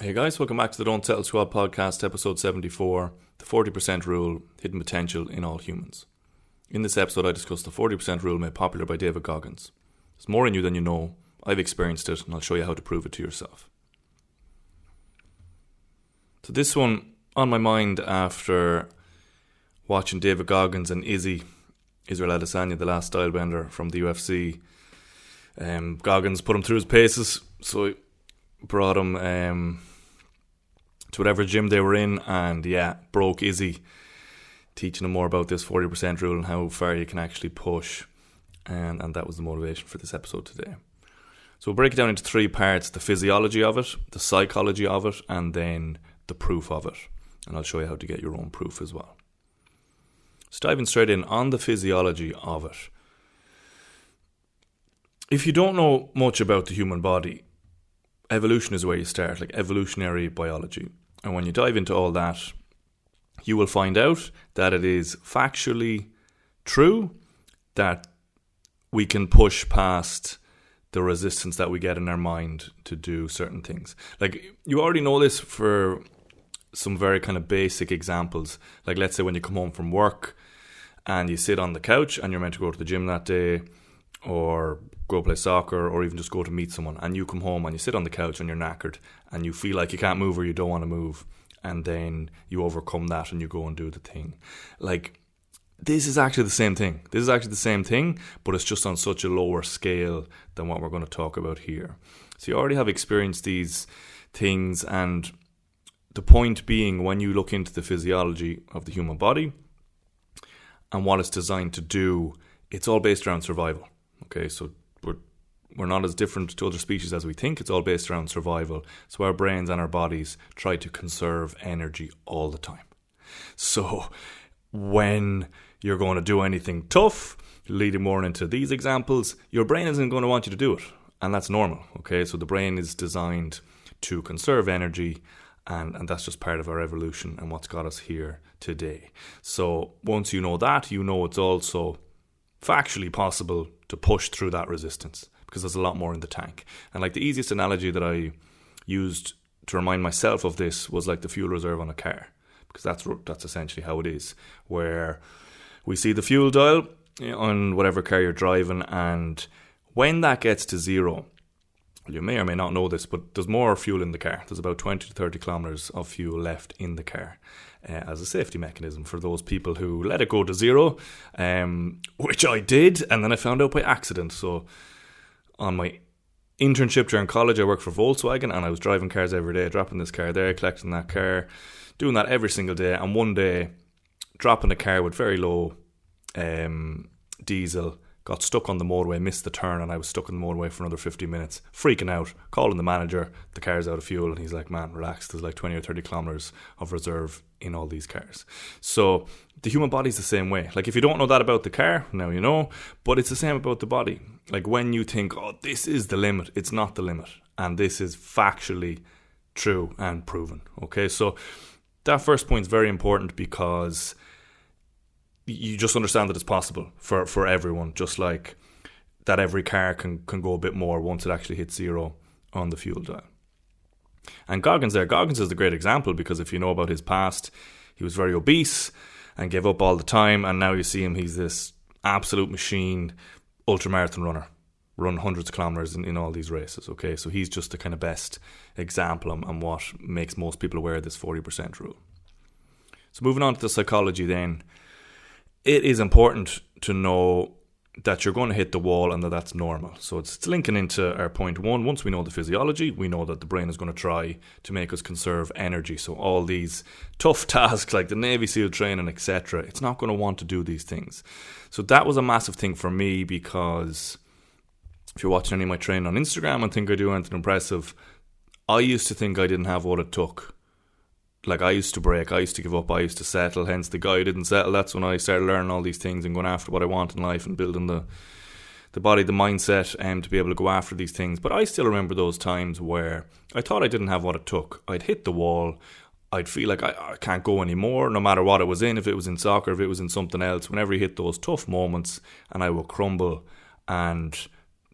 Hey guys, welcome back to the Don't Settle Squad podcast, episode 74, the 40% rule, hidden potential in all humans. In this episode I discuss the 40% rule made popular by David Goggins. There's more in you than you know, I've experienced it, and I'll show you how to prove it to yourself. So this one on my mind after watching David Goggins and Israel Adesanya, the last style bender from the UFC. Goggins put him through his paces, so he brought him to whatever gym they were in, and broke Izzy, teaching him more about this 40% rule and how far you can actually push, and that was the motivation for this episode today. So we'll break it down into three parts: the physiology of it, the psychology of it, and then the proof of it, and I'll show you how to get your own proof as well. So diving straight in on the physiology of it. If you don't know much about the human body, evolution is where you start, like evolutionary biology. And when you dive into all that, you will find out that it is factually true that we can push past the resistance that we get in our mind to do certain things. Like, you already know this for some very kind of basic examples. Like, let's say when you come home from work and you sit on the couch and you're meant to go to the gym that day, or go play soccer, or even just go to meet someone, and you come home and you sit on the couch and you're knackered and you feel like you can't move or you don't want to move, and then you overcome that and you go and do the thing. Like, this is actually the same thing. This is actually the same thing, but it's just on such a lower scale than what we're going to talk about here. So you already have experienced these things, and the point being, when you look into the physiology of the human body and what it's designed to do, it's all based around survival. Okay, so we're not as different to other species as we think. It's all based around survival. So our brains and our bodies try to conserve energy all the time. So when you're going to do anything tough, leading more into these examples, your brain isn't going to want you to do it. And that's normal. Okay, so the brain is designed to conserve energy, and that's just part of our evolution and what's got us here today. So once you know that, you know it's also factually possible to push through that resistance, because there's a lot more in the tank. And like, the easiest analogy that I used to remind myself of this was like the fuel reserve on a car, because that's essentially how it is, where we see the fuel dial on whatever car you're driving, and when that gets to zero, you may or may not know this, but there's more fuel in the car. There's about 20 to 30 kilometers of fuel left in the car, as a safety mechanism for those people who let it go to zero, which I did, and then I found out by accident. So on my internship during college, I worked for Volkswagen, and I was driving cars every day, dropping this car there, collecting that car, doing that every single day. And one day, dropping a car with very low diesel, got stuck on the motorway, missed the turn, and I was stuck on the motorway for another 50 minutes, freaking out, calling the manager. The car's out of fuel, and he's like, man, relax, there's like 20 or 30 kilometers of reserve in all these cars. So the human body's the same way. Like, if you don't know that about the car, now you know, but it's the same about the body. Like, when you think, oh, this is the limit, it's not the limit, and this is factually true and proven. Okay, so that first point is very important, because you just understand that it's possible for everyone, just like that every car can go a bit more once it actually hits zero on the fuel dial. And Goggins is the great example, because if you know about his past, he was very obese and gave up all the time, and now you see him, he's this absolute machine, ultramarathon runner, run hundreds of kilometers in all these races. Okay, so he's just the kind of best example and what makes most people aware of this 40% rule. So moving on to the psychology then, it is important to know that you're going to hit the wall and that's normal. So it's linking into our point one. Once we know the physiology, we know that the brain is going to try to make us conserve energy. So all these tough tasks like the Navy SEAL training, etc., it's not going to want to do these things. So that was a massive thing for me, because if you're watching any of my training on Instagram and think I do anything impressive, I used to think I didn't have what it took. Like, I used to break, I used to give up, I used to settle, hence the guy didn't settle. That's when I started learning all these things and going after what I want in life and building the body, the mindset, to be able to go after these things. But I still remember those times where I thought I didn't have what it took. I'd hit the wall, I'd feel like I can't go anymore, no matter what it was in, if it was in soccer, if it was in something else. Whenever you hit those tough moments, and I would crumble and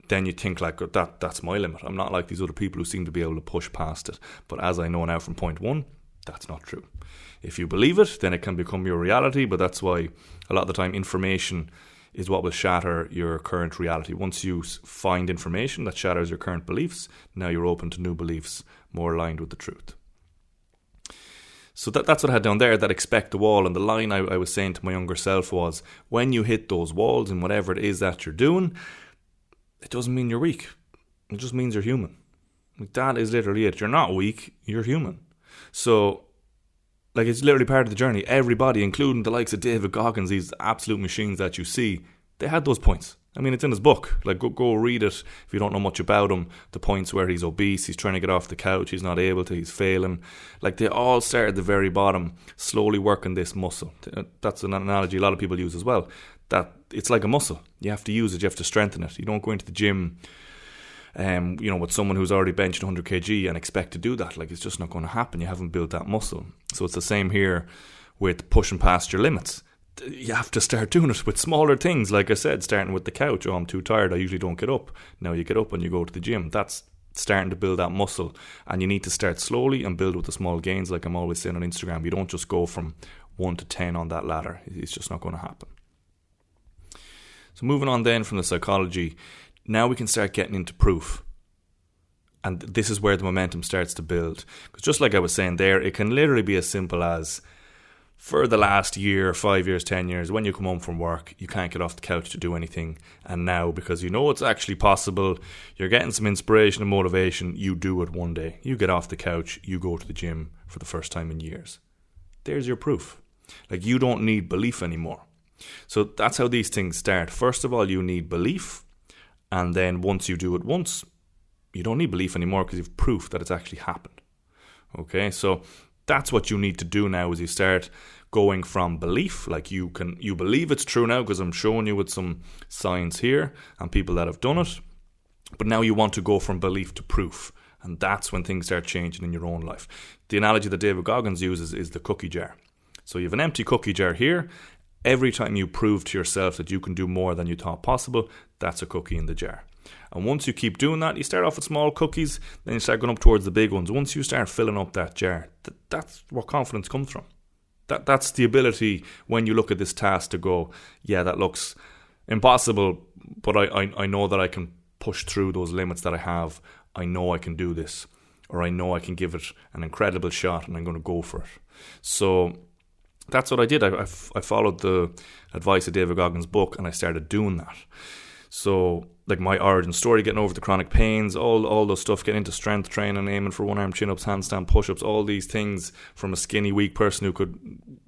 then you think like, that's my limit. I'm not like these other people who seem to be able to push past it. But as I know now from point one, that's not true. If you believe it, then it can become your reality. But that's why a lot of the time information is what will shatter your current reality. Once you find information that shatters your current beliefs, now you're open to new beliefs more aligned with the truth. So that's what I had down there, that expect the wall. And the line I was saying to my younger self was, when you hit those walls and whatever it is that you're doing, it doesn't mean you're weak. It just means you're human. Like, that is literally it. You're not weak, you're human. So, like, it's literally part of the journey. Everybody, including the likes of David Goggins, these absolute machines that you see, they had those points. I mean, it's in his book. Like, go read it if you don't know much about him. The points where he's obese, he's trying to get off the couch, he's not able to, he's failing. Like, they all start at the very bottom, slowly working this muscle. That's an analogy a lot of people use as well. That it's like a muscle. You have to use it, you have to strengthen it. You don't go into the gym, with someone who's already benched 100 kg and expect to do that. Like, it's just not going to happen. You haven't built that muscle. So it's the same here with pushing past your limits. You have to start doing it with smaller things. Like I said, starting with the couch. Oh, I'm too tired, I usually don't get up. Now you get up and you go to the gym. That's starting to build that muscle. And you need to start slowly and build with the small gains. Like I'm always saying on Instagram, you don't just go from 1 to 10 on that ladder. It's just not going to happen. So moving on then from the psychology, now we can start getting into proof. And this is where the momentum starts to build. Because just like I was saying there, it can literally be as simple as, for the last year, 5 years, 10 years, when you come home from work, you can't get off the couch to do anything. And now, because you know it's actually possible, you're getting some inspiration and motivation, you do it one day. You get off the couch, you go to the gym for the first time in years. There's your proof. Like, you don't need belief anymore. So that's how these things start. First of all, you need belief. And then once you do it once, you don't need belief anymore because you've proof that it's actually happened. Okay, so that's what you need to do now, is you start going from belief, like you believe it's true now because I'm showing you with some science here and people that have done it. But now you want to go from belief to proof. And that's when things start changing in your own life. The analogy that David Goggins uses is the cookie jar. So you have an empty cookie jar here. Every time you prove to yourself that you can do more than you thought possible, that's a cookie in the jar. And once you keep doing that, you start off with small cookies, then you start going up towards the big ones. Once you start filling up that jar, that's where confidence comes from. That's the ability when you look at this task to go, yeah, that looks impossible, but I know that I can push through those limits that I have. I know I can do this, or I know I can give it an incredible shot and I'm going to go for it. So that's what I did. I followed the advice of David Goggins' book and I started doing that. So, like my origin story, getting over the chronic pains, all those stuff, getting into strength training, aiming for one-arm chin-ups, handstand push-ups, all these things from a skinny, weak person who could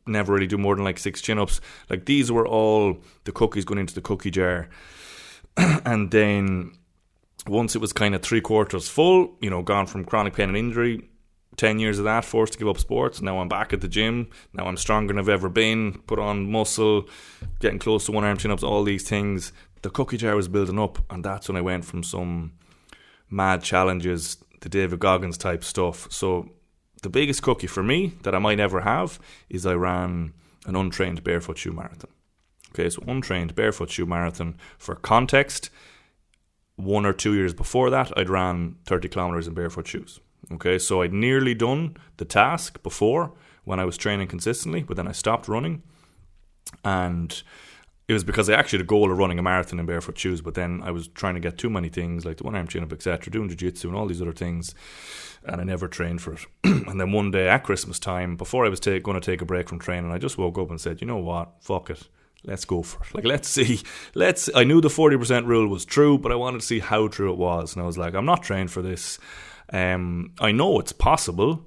never really do more than like 6 chin-ups. Like, these were all the cookies going into the cookie jar. And then once it was kind of 3/4 full, gone from chronic pain and injury, 10 years of that, forced to give up sports. Now I'm back at the gym. Now I'm stronger than I've ever been, put on muscle, getting close to one-arm chin-ups, all these things. The cookie jar was building up, and that's when I went from some mad challenges to David Goggins type stuff. So the biggest cookie for me that I might ever have is I ran an untrained barefoot shoe marathon. Okay, so untrained barefoot shoe marathon. For context, 1 or 2 years before that, I'd ran 30 kilometers in barefoot shoes. Okay, so I'd nearly done the task before when I was training consistently, but then I stopped running. And it was because I actually had a goal of running a marathon in barefoot shoes, but then I was trying to get too many things, like the one-arm chin-up, etc., doing Jiu-Jitsu and all these other things, and I never trained for it. And then one day at Christmas time, before I was going to take a break from training, I just woke up and said, you know what, fuck it. Let's go for it. Like, let's see. I knew the 40% rule was true, but I wanted to see how true it was. And I was like, I'm not trained for this. I know it's possible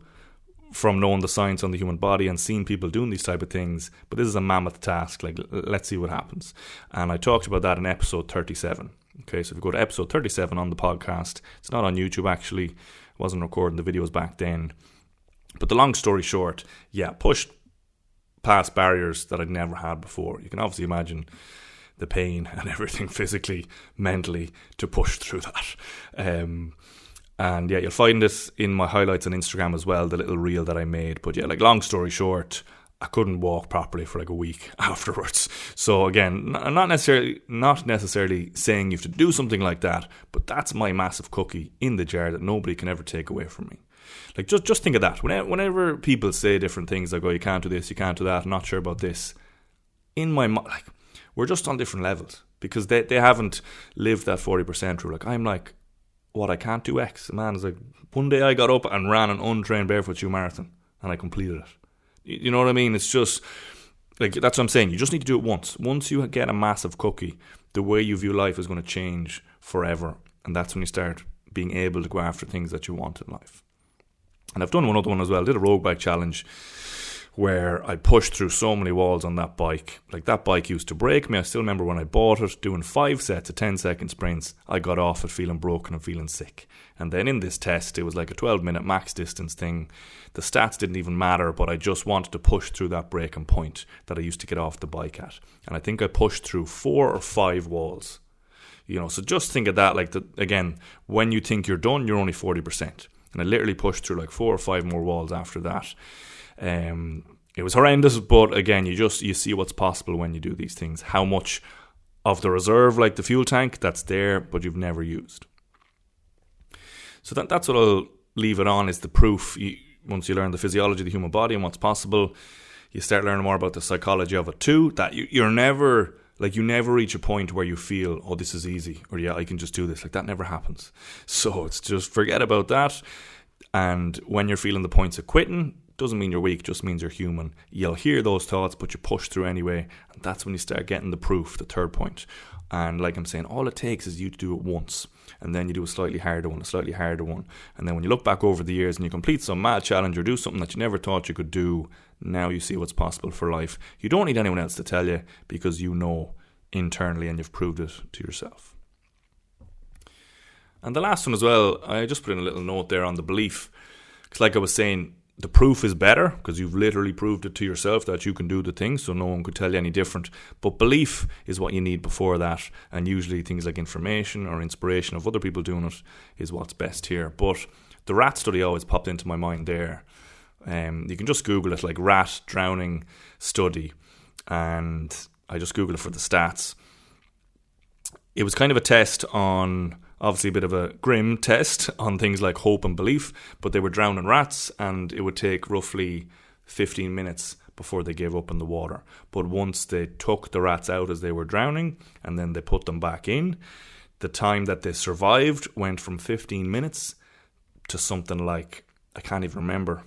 from knowing the science on the human body and seeing people doing these type of things, but this is a mammoth task. Like, let's see what happens. And I talked about that in episode 37. Okay, so if you go to episode 37 on the podcast, it's not on YouTube actually. I wasn't recording the videos back then. But the long story short, pushed past barriers that I'd never had before. You can obviously imagine the pain and everything physically, mentally, to push through that. And you'll find this in my highlights on Instagram as well, the little reel that I made. But long story short, I couldn't walk properly for like a week afterwards. So again, I'm not necessarily saying you have to do something like that, but that's my massive cookie in the jar that nobody can ever take away from me. Like, just think of that. Whenever people say different things, like, oh, you can't do this, you can't do that, I'm not sure about this, in my mind, like, we're just on different levels, because they haven't lived that 40% rule. Like, I'm like, what, I can't do X? A man is like, one day I got up and ran an untrained barefoot shoe marathon, and I completed it. You know what I mean? It's just, like, that's what I'm saying. You just need to do it once. Once you get a massive cookie, the way you view life is going to change forever, and that's when you start being able to go after things that you want in life. And I've done one other one as well. I did a road bike challenge where I pushed through so many walls on that bike. Like, that bike used to break me. I still remember when I bought it, doing 5 sets of 10-second sprints. I got off it feeling broken and feeling sick. And then in this test, it was like a 12-minute max distance thing. The stats didn't even matter, but I just wanted to push through that breaking point that I used to get off the bike at. And I think I pushed through 4 or 5 walls. You know, so just think of that. Like, again, when you think you're done, you're only 40%. And I literally pushed through like 4 or 5 more walls after that. It was horrendous, but again, you see what's possible when you do these things. How much of the reserve, like the fuel tank, that's there, but you've never used. So that's what I'll leave it on, is the proof. Once you learn the physiology of the human body and what's possible, you start learning more about the psychology of it too. That you never reach a point where you feel, oh, this is easy, or yeah, I can just do this. Like, that never happens. So it's just forget about that. And when you're feeling the points of quitting, doesn't mean you're weak, just means you're human. You'll hear those thoughts, but you push through anyway. And that's when you start getting the proof, the third point. And like I'm saying, all it takes is you to do it once. And then you do a slightly harder one. And then when you look back over the years and you complete some mad challenge or do something that you never thought you could do, now you see what's possible for life. You don't need anyone else to tell you, because you know internally and you've proved it to yourself. And the last one as well, I just put in a little note there on the belief. Because like I was saying, the proof is better because you've literally proved it to yourself that you can do the thing, so no one could tell you any different. But belief is what you need before that, and usually things like information or inspiration of other people doing it is what's best here. But the rat study always popped into my mind there. You can just Google it, like rat drowning study, and I just Googled it for the stats. It was kind of a test on, obviously a bit of a grim test on things like hope and belief, but they were drowning rats, and it would take roughly 15 minutes before they gave up in the water. But once they took the rats out as they were drowning and then they put them back in, the time that they survived went from 15 minutes to something like, I can't even remember,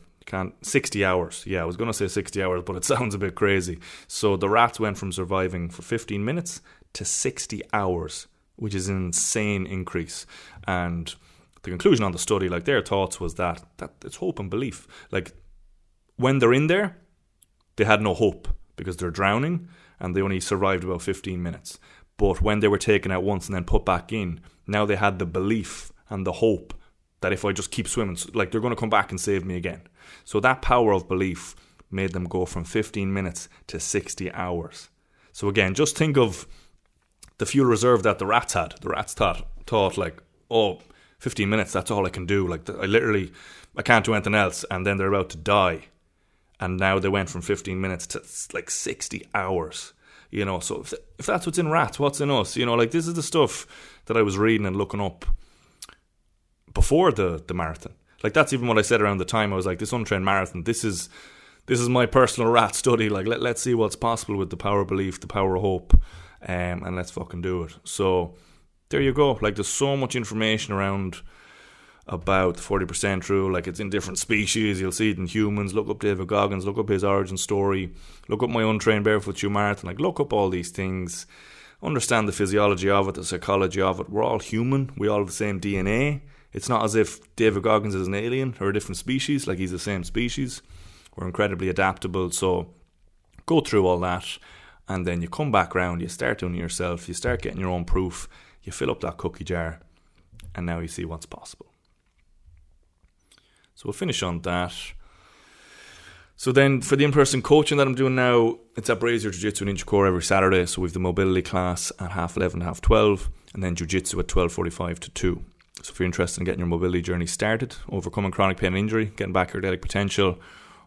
60 hours. Yeah, I was going to say 60 hours, but it sounds a bit crazy. So the rats went from surviving for 15 minutes to 60 hours, which is an insane increase. And the conclusion on the study, like their thoughts was that it's hope and belief. Like, when they're in there, they had no hope because they're drowning and they only survived about 15 minutes. But when they were taken out once and then put back in, now they had the belief and the hope that if I just keep swimming, like, they're going to come back and save me again. So that power of belief made them go from 15 minutes to 60 hours. So again, just think of the fuel reserve that the rats had. The rats thought like, oh, 15 minutes, that's all I can do. Like, I can't do anything else. And then they're about to die. And now they went from 15 minutes to like 60 hours. You know, so if that's what's in rats, what's in us? You know, like, this is the stuff that I was reading and looking up before the marathon. Like, that's even what I said around the time. I was like, this untrained marathon, this is my personal rat study. Like, let's see what's possible with the power of belief, the power of hope, and let's fucking do it. So there you go. Like, there's so much information around about the 40% rule. Like, it's in different species. You'll see it in humans. Look up David Goggins. Look up his origin story. Look up my untrained barefoot shoe marathon. Like, look up all these things. Understand the physiology of it, the psychology of it. We're all human. We all have the same DNA. It's not as if David Goggins is an alien or a different species. Like, he's the same species. We're incredibly adaptable. So go through all that, and then you come back round, you start doing it yourself, you start getting your own proof, you fill up that cookie jar, and now you see what's possible. So we'll finish on that. So then for the in-person coaching that I'm doing now, it's at Brazier Jiu-Jitsu and Inchicore every Saturday. So we have the mobility class at 11:30 to 12:30, and then Jiu-Jitsu at 12:45 to 2. So if you're interested in getting your mobility journey started, overcoming chronic pain and injury, getting back your athletic potential,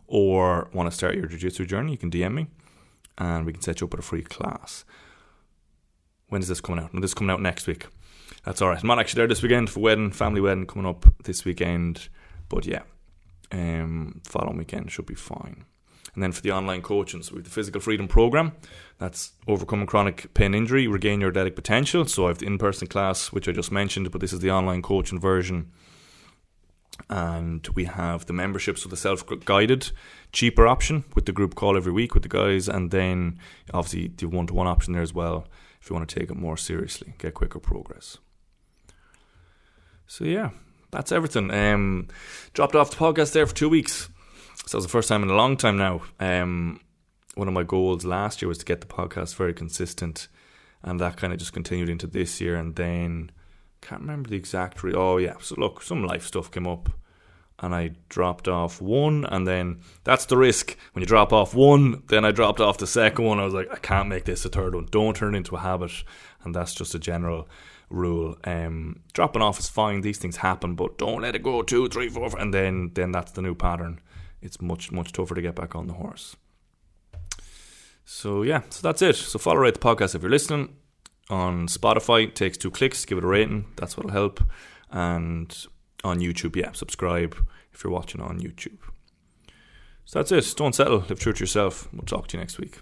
or want to start your jiu-jitsu journey, you can DM me and we can set you up with a free class. When is this coming out? No, this is coming out next week. That's alright. I'm not actually there this weekend for family wedding coming up this weekend. But yeah, following weekend should be fine. And then for the online coaching, so we have the Physical Freedom Program. That's overcoming chronic pain injury, regain your athletic potential. So I have the in-person class, which I just mentioned, but this is the online coaching version. And we have the membership, so the self-guided, cheaper option with the group call every week with the guys. And then obviously the one-to-one option there as well if you want to take it more seriously, get quicker progress. So yeah, that's everything. Dropped off the podcast there for 2 weeks. So it was the first time in a long time now. One of my goals last year was to get the podcast very consistent, and that kind of just continued into this year. And then can't remember the exact so look, some life stuff came up and I dropped off one, and then that's the risk when you drop off one. Then I dropped off the second one. I was like, I can't make this a third one. Don't turn it into a habit. And that's just a general rule. Dropping off is fine, these things happen, but don't let it go 2, 3, 4, and then that's the new pattern. It's much tougher to get back on the horse. So yeah, so that's it. So follow rate the podcast if you're listening on Spotify. It takes 2 clicks, give it a rating, that's what'll help. And on YouTube, yeah, subscribe if you're watching on YouTube. So that's it. Don't settle, live true to yourself. We'll talk to you next week.